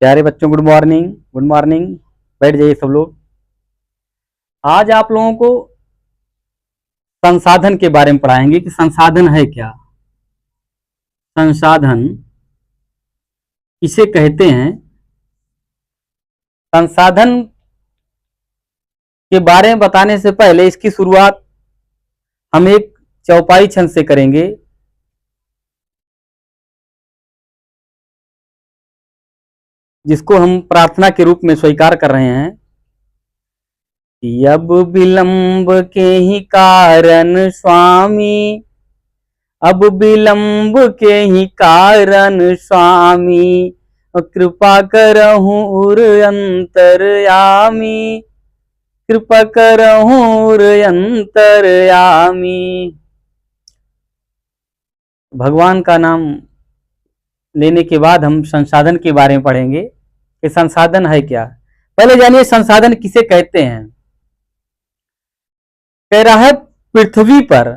प्यारे बच्चों, good morning. Good morning. बैठ जाइए सब लोग। आज आप लोगों को संसाधन के बारे में पढ़ाएंगे कि संसाधन है क्या। संसाधन किसे कहते हैं। संसाधन के बारे में बताने से पहले इसकी शुरुआत हम एक चौपाई छंद से करेंगे। जिसको हम प्रार्थना के रूप में स्वीकार कर रहे हैं कि अब विलंब के ही कारण स्वामी, अब विलंब के ही कारण स्वामी, कृपा करहूं उर अंतरयामी, कृपा करहूं उर अंतरयामी। भगवान का नाम लेने के बाद हम संसाधन के बारे में पढ़ेंगे कि संसाधन है क्या। पहले जानिए संसाधन किसे कहते हैं। कह रहा है पृथ्वी पर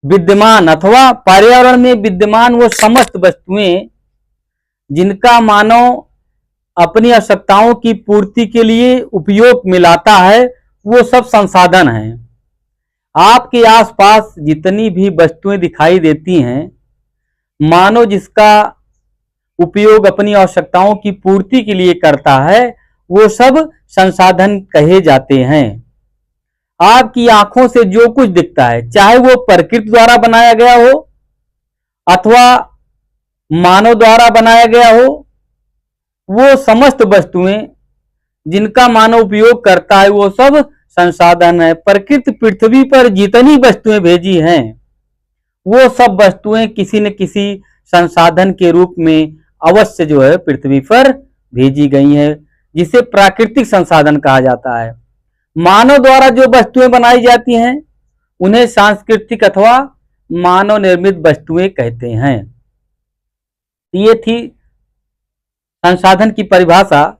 विद्यमान अथवा पर्यावरण में विद्यमान वो समस्त वस्तुएं जिनका मानव अपनी आवश्यकताओं की पूर्ति के लिए उपयोग में लाता है, वो सब संसाधन हैं। आपके आसपास जितनी भी वस्तुएं दिखाई देती हैं, मानव जिसका उपयोग अपनी आवश्यकताओं की पूर्ति के लिए करता है, वो सब संसाधन कहे जाते हैं। आपकी आंखों से जो कुछ दिखता है, चाहे वो प्रकृति द्वारा बनाया गया हो अथवा मानव द्वारा बनाया गया हो, वो समस्त वस्तुएं जिनका मानव उपयोग करता है, वो सब संसाधन है। प्रकृति पृथ्वी पर जितनी वस्तुएं भेजी हैं, वो सब वस्तुएं किसी न किसी संसाधन के रूप में अवश्य जो है पृथ्वी पर भेजी गई हैं, जिसे प्राकृतिक संसाधन कहा जाता है। मानव द्वारा जो वस्तुएं बनाई जाती हैं, उन्हें सांस्कृतिक अथवा मानव निर्मित वस्तुएं कहते हैं। ये थी संसाधन की परिभाषा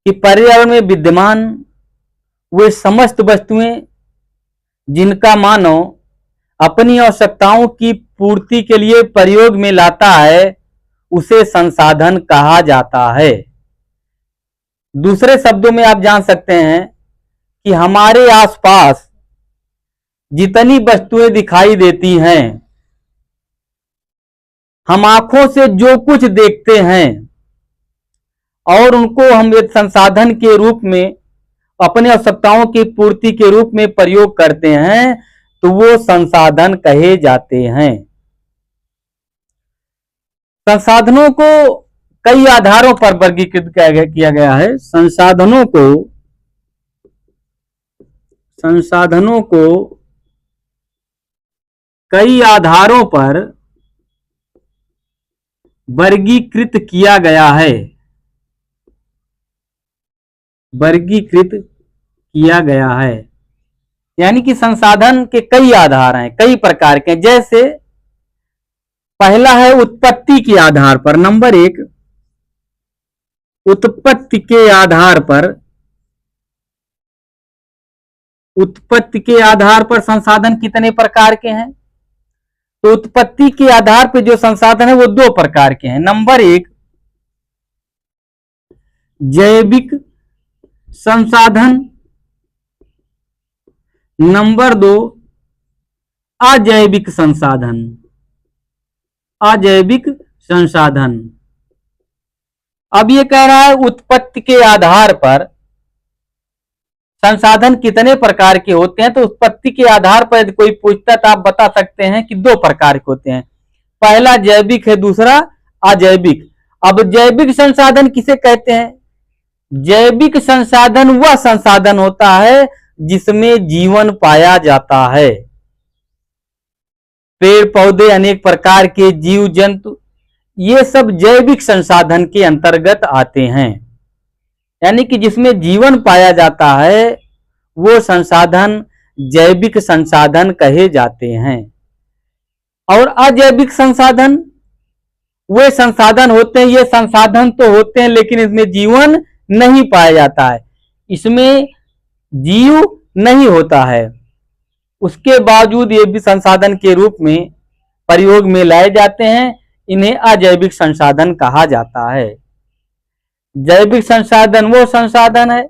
कि पर्यावरण में विद्यमान वे समस्त वस्तुएं जिनका मानव अपनी आवश्यकताओं की पूर्ति के लिए प्रयोग में लाता है, उसे संसाधन कहा जाता है। दूसरे शब्दों में आप जान सकते हैं कि हमारे आसपास जितनी वस्तुएं दिखाई देती हैं, हम आंखों से जो कुछ देखते हैं और उनको हम एक संसाधन के रूप में अपनी आवश्यकताओं की पूर्ति के रूप में प्रयोग करते हैं, तो वो संसाधन कहे जाते हैं। संसाधनों को कई आधारों पर वर्गीकृत किया गया है। संसाधनों को कई आधारों पर वर्गीकृत किया गया है। वर्गीकृत किया गया है यानी कि संसाधन के कई आधार हैं, कई प्रकार के। जैसे पहला है उत्पत्ति के आधार पर। नंबर एक, उत्पत्ति के आधार पर। उत्पत्ति के आधार पर संसाधन कितने प्रकार के हैं? तो उत्पत्ति के आधार पर जो संसाधन है वो दो प्रकार के हैं। नंबर एक, जैविक संसाधन। नंबर दो, अजैविक संसाधन। अजैविक संसाधन। अब ये कह रहा है उत्पत्ति के आधार पर संसाधन कितने प्रकार के होते हैं। तो उत्पत्ति के आधार पर यदि कोई पूछता तो आप बता सकते हैं कि दो प्रकार के होते हैं। पहला जैविक है, दूसरा अजैविक। अब जैविक संसाधन किसे कहते हैं? जैविक संसाधन वह संसाधन होता है जिसमें जीवन पाया जाता है। पेड़ पौधे, अनेक प्रकार के जीव जंतु, ये सब जैविक संसाधन के अंतर्गत आते हैं। यानी कि जिसमें जीवन पाया जाता है, वो संसाधन जैविक संसाधन कहे जाते हैं। और अजैविक संसाधन वे संसाधन होते हैं, ये संसाधन तो होते हैं लेकिन इसमें जीवन नहीं पाया जाता है, इसमें जीव नहीं होता है। उसके बावजूद ये भी संसाधन के रूप में प्रयोग में लाए जाते हैं। इन्हें अजैविक संसाधन कहा जाता है। जैविक संसाधन वो संसाधन है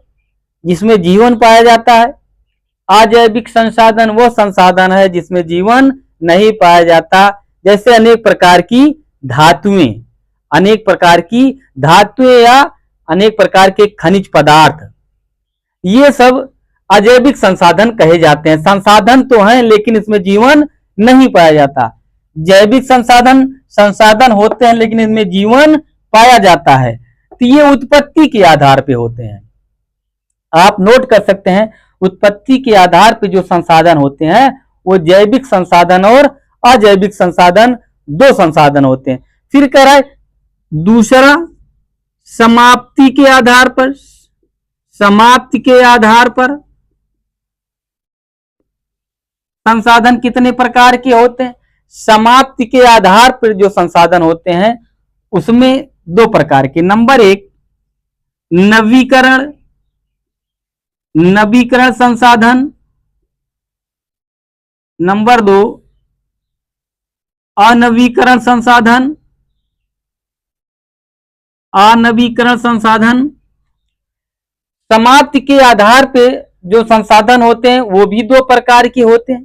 जिसमें जीवन पाया जाता है। अजैविक संसाधन वो संसाधन है जिसमें जीवन नहीं पाया जाता, जैसे अनेक प्रकार की धातुएं या अनेक प्रकार के खनिज पदार्थ, ये सब अजैविक संसाधन कहे जाते हैं। संसाधन तो हैं लेकिन इसमें जीवन नहीं पाया जाता। जैविक संसाधन होते हैं लेकिन इनमें जीवन पाया जाता है। तो ये उत्पत्ति के आधार पे होते हैं। आप नोट कर सकते हैं, उत्पत्ति के आधार पे जो संसाधन होते हैं वो जैविक संसाधन और अजैविक संसाधन, दो संसाधन होते हैं। फिर कह रहा है दूसरा, समाप्ति के आधार पर। समाप्ति के आधार पर संसाधन कितने प्रकार के होते हैं? समाप्ति के आधार पर जो संसाधन होते हैं उसमें दो प्रकार के। नंबर एक, नवीकरण संसाधन। नंबर दो, अनवीकरण संसाधन। अनवीकरण संसाधन। समाप्ति के आधार पे जो संसाधन होते हैं वो भी दो प्रकार के होते हैं।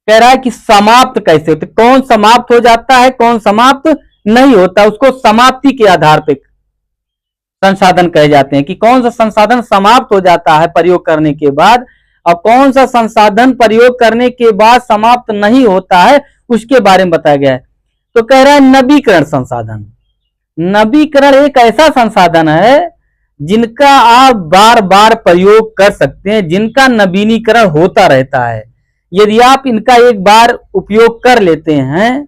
कह रहा है कि समाप्त कैसे होते, कौन समाप्त हो जाता है, कौन समाप्त नहीं होता, उसको समाप्ति के आधार पे संसाधन कहे जाते हैं कि कौन सा संसाधन समाप्त हो जाता है प्रयोग करने के बाद, और कौन सा संसाधन प्रयोग करने के बाद समाप्त नहीं होता है, उसके बारे में बताया गया है। तो कह रहा है नवीकरण संसाधन। नवीकरण एक ऐसा संसाधन है जिनका आप बार बार प्रयोग कर सकते हैं, जिनका नवीनीकरण होता रहता है। यदि आप इनका एक बार उपयोग कर लेते हैं,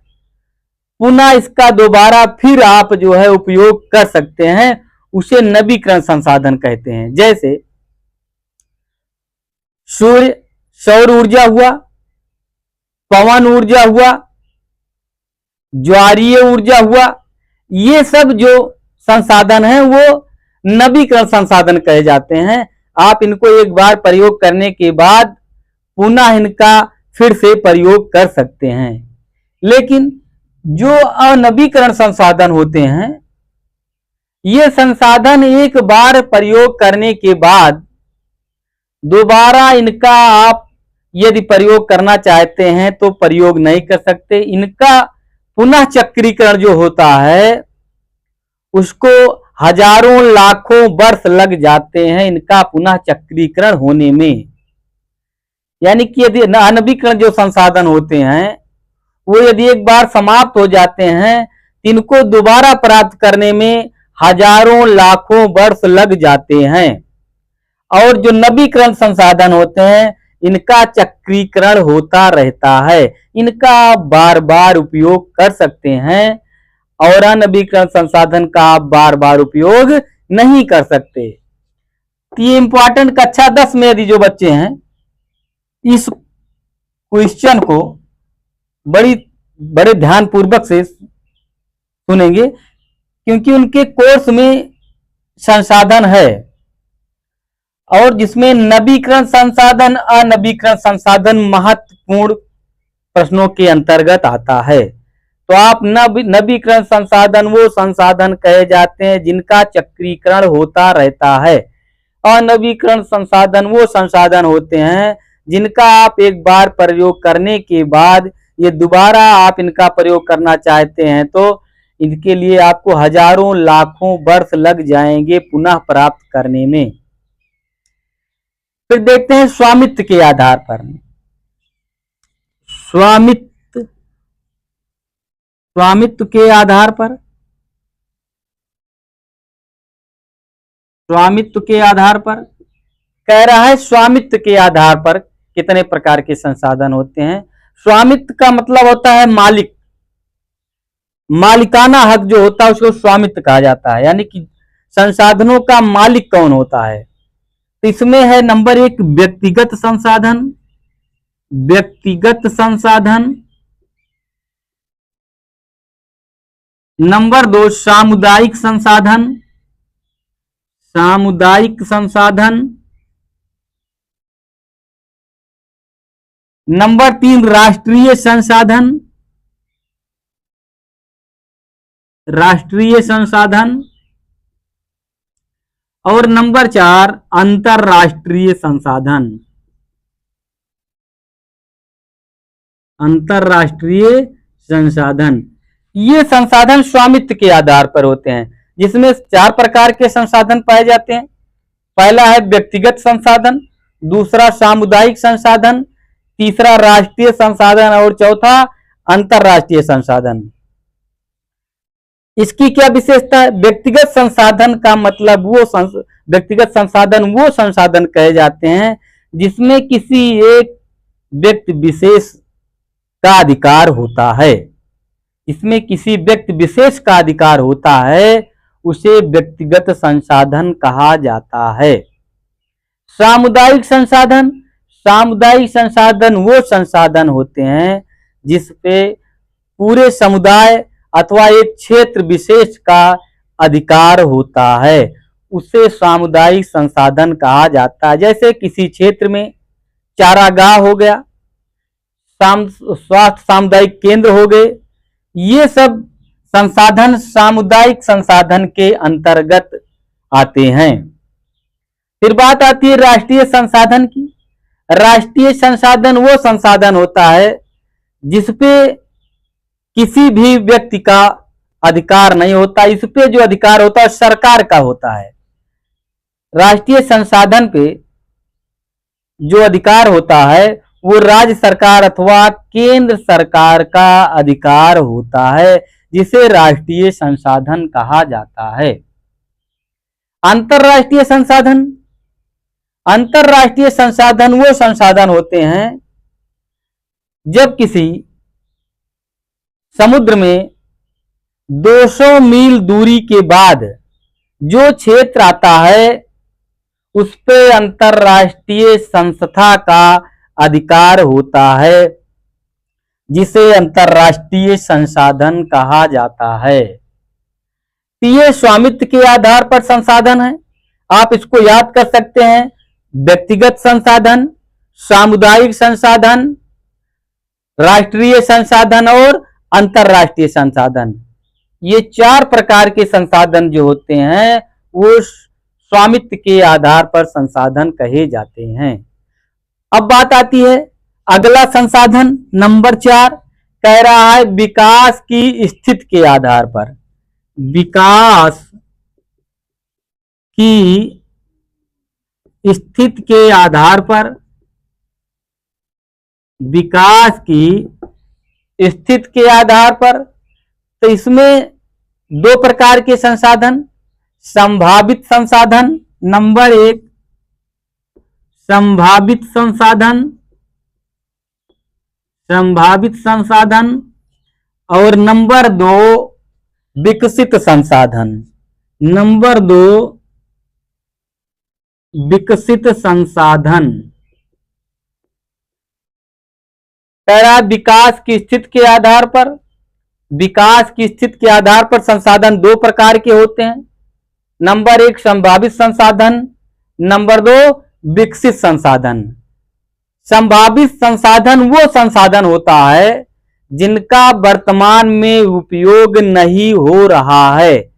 पुनः इसका दोबारा फिर आप जो है उपयोग कर सकते हैं, उसे नवीकरण संसाधन कहते हैं। जैसे सौर ऊर्जा हुआ, पवन ऊर्जा हुआ, ज्वारीय ऊर्जा हुआ, ये सब जो संसाधन हैं वो नवीकरण संसाधन कहे जाते हैं। आप इनको एक बार प्रयोग करने के बाद पुनः इनका फिर से प्रयोग कर सकते हैं। लेकिन जो अनवीकरण संसाधन होते हैं, ये संसाधन एक बार प्रयोग करने के बाद दोबारा इनका आप यदि प्रयोग करना चाहते हैं तो प्रयोग नहीं कर सकते। इनका पुनः चक्रीकरण जो होता है उसको हजारों लाखों वर्ष लग जाते हैं इनका पुनः चक्रीकरण होने में। यानी कि यदि अनवीकरण जो संसाधन होते हैं वो यदि एक बार समाप्त हो जाते हैं, इनको दोबारा प्राप्त करने में हजारों लाखों वर्ष लग जाते हैं। और जो नवीकरण संसाधन होते हैं इनका चक्रीकरण होता रहता है, इनका आप बार बार उपयोग कर सकते हैं और अनवीकरण संसाधन का आप बार बार उपयोग नहीं कर सकते। ये इंपॉर्टेंट कक्षा 10 में यदि जो बच्चे हैं इस क्वेश्चन को बड़े ध्यान पूर्वक से सुनेंगे, क्योंकि उनके कोर्स में संसाधन है और जिसमें नवीकरण संसाधन अनवीकरण संसाधन महत्वपूर्ण प्रश्नों के अंतर्गत आता है। तो आप नवीकरण संसाधन वो संसाधन कहे जाते हैं जिनका चक्रीकरण होता रहता है। अनवीकरण संसाधन वो संसाधन होते हैं जिनका आप एक बार प्रयोग करने के बाद ये दोबारा आप इनका प्रयोग करना चाहते हैं तो इनके लिए आपको हजारों लाखों वर्ष लग जाएंगे पुनः प्राप्त करने में। फिर देखते हैं स्वामित्व के आधार पर। स्वामित्व के आधार पर, स्वामित्व के आधार पर कह रहा है स्वामित्व के आधार पर कितने प्रकार के संसाधन होते हैं। स्वामित्व का मतलब होता है मालिक, मालिकाना हक जो होता है उसको स्वामित्व कहा जाता है। यानी कि संसाधनों का मालिक कौन होता है। तो इसमें है नंबर एक व्यक्तिगत संसाधन, व्यक्तिगत संसाधन। नंबर दो सामुदायिक संसाधन, सामुदायिक संसाधन। नंबर तीन राष्ट्रीय संसाधन। राष्ट्रीय संसाधन, और नंबर 4 अंतरराष्ट्रीय संसाधन। अंतरराष्ट्रीय संसाधन, ये संसाधन स्वामित्व के आधार पर होते हैं, जिसमें 4 प्रकार के संसाधन पाए जाते हैं। पहला है व्यक्तिगत संसाधन, दूसरा सामुदायिक संसाधन, तीसरा राष्ट्रीय संसाधन और चौथा अंतरराष्ट्रीय संसाधन। इसकी क्या विशेषता है? व्यक्तिगत संसाधन का मतलब व्यक्तिगत संसाधन वो संसाधन कहे जाते हैं जिसमें किसी एक व्यक्ति विशेष का अधिकार होता है। इसमें किसी व्यक्ति विशेष का अधिकार होता है, उसे व्यक्तिगत संसाधन कहा जाता है। सामुदायिक संसाधन, सामुदायिक संसाधन वो संसाधन होते हैं जिसपे पूरे समुदाय अथवा एक क्षेत्र विशेष का अधिकार होता है, उसे सामुदायिक संसाधन कहा जाता है। जैसे किसी क्षेत्र में चारागाह हो गया, स्वास्थ्य सामुदायिक केंद्र हो गए, ये सब संसाधन सामुदायिक संसाधन के अंतर्गत आते हैं। फिर बात आती है राष्ट्रीय संसाधन की। राष्ट्रीय संसाधन वो संसाधन होता है जिसपे किसी भी व्यक्ति का अधिकार नहीं होता, इस पे जो अधिकार होता है सरकार का होता है। राष्ट्रीय संसाधन पे जो अधिकार होता है वो राज्य सरकार अथवा केंद्र सरकार का अधिकार होता है, जिसे राष्ट्रीय संसाधन कहा जाता है। अंतरराष्ट्रीय संसाधन, अंतरराष्ट्रीय संसाधन वो संसाधन होते हैं जब किसी समुद्र में 200 मील दूरी के बाद जो क्षेत्र आता है उस पे अंतरराष्ट्रीय संस्था का अधिकार होता है, जिसे अंतरराष्ट्रीय संसाधन कहा जाता है। ये स्वामित्व के आधार पर संसाधन है, आप इसको याद कर सकते हैं। व्यक्तिगत संसाधन, सामुदायिक संसाधन, राष्ट्रीय संसाधन और अंतरराष्ट्रीय संसाधन, ये 4 प्रकार के संसाधन जो होते हैं वो स्वामित्व के आधार पर संसाधन कहे जाते हैं। अब बात आती है अगला संसाधन नंबर 4, कह रहा है विकास की स्थिति के आधार पर। विकास की स्थिति के आधार पर, विकास की स्थिति के आधार पर, तो इसमें 2 प्रकार के संसाधन, संभावित संसाधन नंबर 1 संभावित संसाधन, संभावित संसाधन और नंबर 2 विकसित संसाधन। नंबर 2 विकसित संसाधन। पहला विकास की स्थिति के आधार पर, विकास की स्थिति के आधार पर संसाधन 2 प्रकार के होते हैं। नंबर 1 संभावित संसाधन, नंबर 2 विकसित संसाधन। संभावित संसाधन वो संसाधन होता है जिनका वर्तमान में उपयोग नहीं हो रहा है,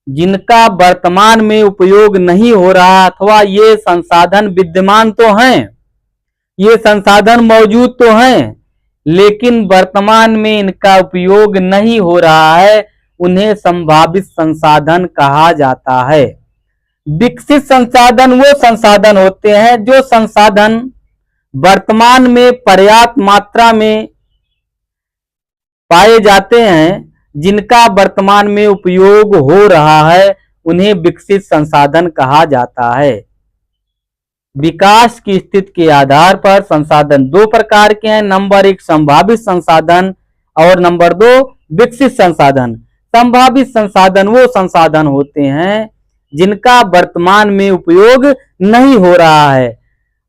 जिनका वर्तमान में उपयोग नहीं हो रहा, अथवा ये संसाधन विद्यमान तो हैं, ये संसाधन मौजूद तो हैं, लेकिन वर्तमान में इनका उपयोग नहीं हो रहा है, उन्हें संभावित संसाधन कहा जाता है। विकसित संसाधन वो संसाधन होते हैं जो संसाधन वर्तमान में पर्याप्त मात्रा में पाए जाते हैं, जिनका वर्तमान में उपयोग हो रहा है, उन्हें विकसित संसाधन कहा जाता है। विकास की स्थिति के आधार पर संसाधन 2 प्रकार के हैं, नंबर 1 संभावित संसाधन और नंबर 2 विकसित संसाधन। संभावित संसाधन वो संसाधन होते हैं जिनका वर्तमान में उपयोग नहीं हो रहा है,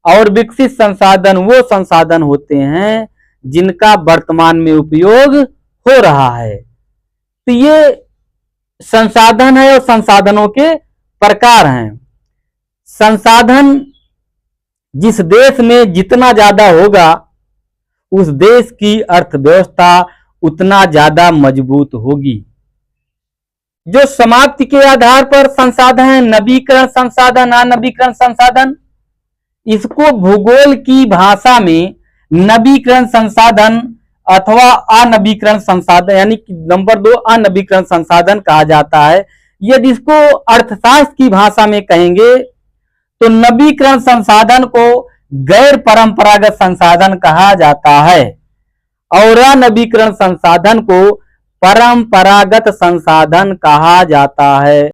और विकसित संसाधन वो संसाधन होते हैं जिनका वर्तमान में उपयोग हो रहा है। तो ये संसाधन है और संसाधनों के प्रकार हैं। संसाधन जिस देश में जितना ज्यादा होगा उस देश की अर्थव्यवस्था उतना ज्यादा मजबूत होगी। जो समाप्ति के आधार पर संसाधन है, नवीकरण संसाधन, अनवीकरण संसाधन, इसको भूगोल की भाषा में नवीकरण संसाधन अथवा अनवीकरण संसाधन यानी कि नंबर 2 अनवीकरण संसाधन कहा जाता है। यदि इसको अर्थशास्त्र की भाषा में कहेंगे तो नवीकरण संसाधन को गैर परंपरागत संसाधन कहा जाता है और अनवीकरण संसाधन को परंपरागत संसाधन कहा जाता है।